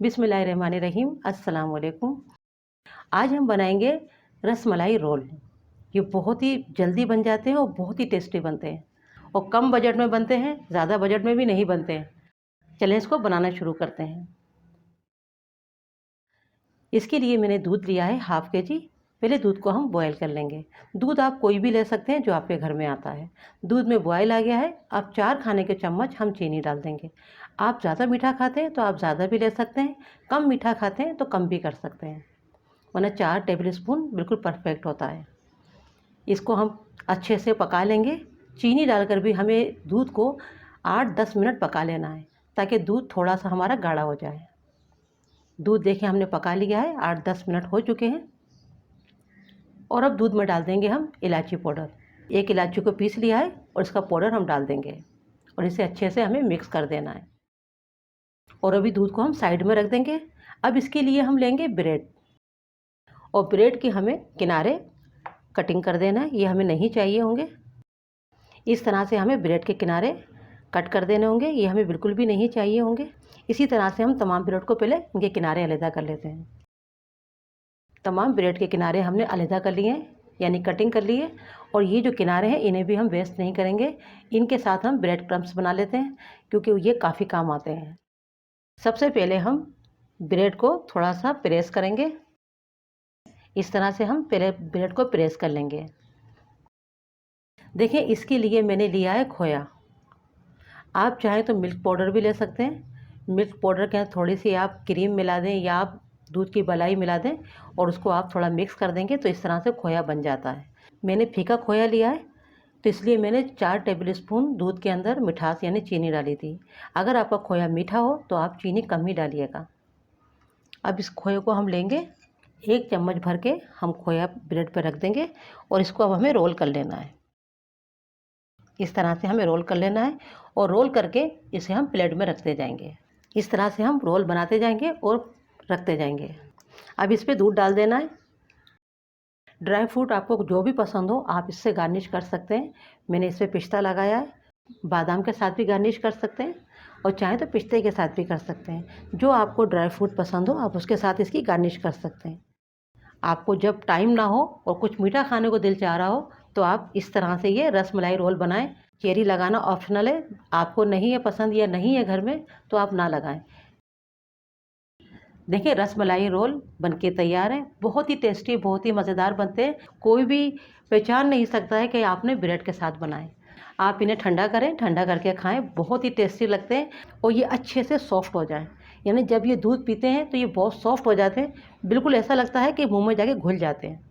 बिस्मिल्लाहिर्रहमानिर्रहीम, अस्सलाम वालेकुम। आज हम बनाएंगे रसमलाई रोल। ये बहुत ही जल्दी बन जाते हैं और बहुत ही टेस्टी बनते हैं और कम बजट में बनते हैं, ज़्यादा बजट में भी नहीं बनते हैं। चलें इसको बनाना शुरू करते हैं। इसके लिए मैंने दूध लिया है हाफ़ के जी। पहले दूध को हम बॉयल कर लेंगे। दूध आप कोई भी ले सकते हैं जो आपके घर में आता है। दूध में बॉयल आ गया है, अब 4 खाने के चम्मच हम चीनी डाल देंगे। आप ज़्यादा मीठा खाते हैं तो आप ज़्यादा भी ले सकते हैं, कम मीठा खाते हैं तो कम भी कर सकते हैं, वरना 4 टेबल स्पून बिल्कुल परफेक्ट होता है। इसको हम अच्छे से पका लेंगे। चीनी डालकर भी हमें दूध को 8-10 मिनट पका लेना है ताकि दूध थोड़ा सा हमारा गाढ़ा हो जाए। दूध देखिए हमने पका लिया है, 8-10 मिनट हो चुके हैं। और अब दूध में डाल देंगे हम इलायची पाउडर। 1 इलायची को पीस लिया है और इसका पाउडर हम डाल देंगे और इसे अच्छे से हमें मिक्स कर देना है। और अभी दूध को हम साइड में रख देंगे। अब इसके लिए हम लेंगे ब्रेड और ब्रेड के हमें किनारे कटिंग कर देना है। ये हमें नहीं चाहिए होंगे, इस तरह से हमें ब्रेड के किनारे कट कर देने होंगे। ये हमें बिल्कुल भी नहीं चाहिए होंगे। इसी तरह से हम तमाम ब्रेड को पहले इनके किनारे अलग कर लेते हैं। तमाम ब्रेड के किनारे हमने अलग कर लिए हैं, यानी कटिंग कर ली है। और ये जो किनारे हैं इन्हें भी हम वेस्ट नहीं करेंगे। इनके साथ हम ब्रेड क्रम्स बना लेते हैं क्योंकि ये काफ़ी काम आते हैं। सबसे पहले हम ब्रेड को थोड़ा सा प्रेस करेंगे। इस तरह से हम पहले ब्रेड को प्रेस कर लेंगे। देखिए इसके लिए मैंने लिया है खोया। आप चाहें तो मिल्क पाउडर भी ले सकते हैं। मिल्क पाउडर के साथ थोड़ी सी आप क्रीम मिला दें या आप दूध की मलाई मिला दें और उसको आप थोड़ा मिक्स कर देंगे तो इस तरह से खोया बन जाता है। मैंने फीका खोया लिया है तो इसलिए मैंने 4 टेबल स्पून दूध के अंदर मिठास यानी चीनी डाली थी। अगर आपका खोया मीठा हो तो आप चीनी कम ही डालिएगा। अब इस खोए को हम लेंगे, 1 चम्मच भर के हम खोया ब्रेड पर रख देंगे और इसको अब हमें रोल कर लेना है। इस तरह से हमें रोल कर लेना है और रोल करके इसे हम प्लेट में रखते जाएंगे। इस तरह से हम रोल बनाते जाएंगे और रखते जाएंगे। अब इस पर दूध डाल देना है। ड्राई फ्रूट आपको जो भी पसंद हो आप इससे गार्निश कर सकते हैं। मैंने इस पर पिस्ता लगाया है, बादाम के साथ भी गार्निश कर सकते हैं और चाहें तो पिस्ते के साथ भी कर सकते हैं। जो आपको ड्राई फ्रूट पसंद हो आप उसके साथ इसकी गार्निश कर सकते हैं। आपको जब टाइम ना हो और कुछ मीठा खाने को दिल चाह रहा हो तो आप इस तरह से ये रसमलाई रोल बनाएं। चेरी लगाना ऑप्शनल है, आपको नहीं है पसंद या नहीं है घर में तो आप ना लगाएं। देखिए रसमलाई रोल बनके तैयार है। बहुत ही टेस्टी, बहुत ही मज़ेदार बनते हैं। कोई भी पहचान नहीं सकता है कि आपने ब्रेड के साथ बनाए। आप इन्हें ठंडा करें, ठंडा करके खाएं, बहुत ही टेस्टी लगते हैं और ये अच्छे से सॉफ्ट हो जाएं। यानी जब ये दूध पीते हैं तो ये बहुत सॉफ्ट हो जाते हैं, बिल्कुल ऐसा लगता है कि मुंह में जाके घुल जाते हैं।